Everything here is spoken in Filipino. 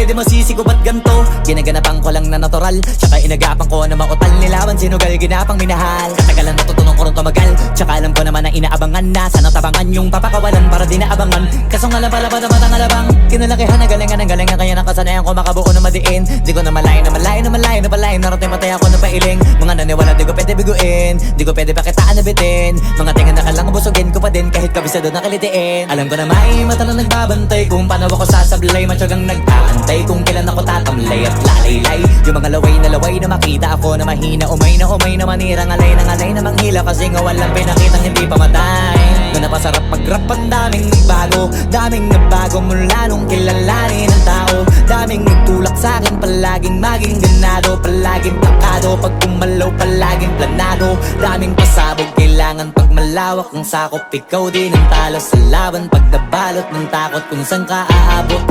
pwede masisi ko ba't ganto? Ginaganapan ko lang na natural, tsaka inagapan ko na mautal. Nilawan sinugal, ginapang minahal. Katagalan natutunan ko rin tumagal, tsaka alam ko naman na inaabangan na. Sana tabangan yung papakawalan para di naabangan. Kaso nga lang pala bata-batang alabang kinalakihan na galingan ng galingan, kaya nakasanayan ko makabuo na madiin. Di ko na malayo na malayo na malayo na palayo. Narating patay ako na pailing. Mga naniwala di ko pwede biguin, di ko pwede pakitaan na bitin. Mga tingan na kalang busugin ko pa din kahit kabisado na kalitiin. Alam ko na may mata na nagbabantay kung paano ako sasablay. Matyagang nag-aantay kung kailan ako tatamlay at lalaylay. Yung mga laway na makita ako na mahina. Umay na manirang alay na manghila. Kasi nga walang pinakitang hindi pamatay. Na napasarap mag-rap, ang daming nagbago mula nung kilalanin ang tao. Daming nagtulak sa'kin, palaging maging ganado, palaging pakado. Pag pumalaw, palaging planado. Daming pasabog, kailangan pag malawak ang sakop. Ikaw din ang talo sa laban, pag nabalot ng takot kung saan ka aabot.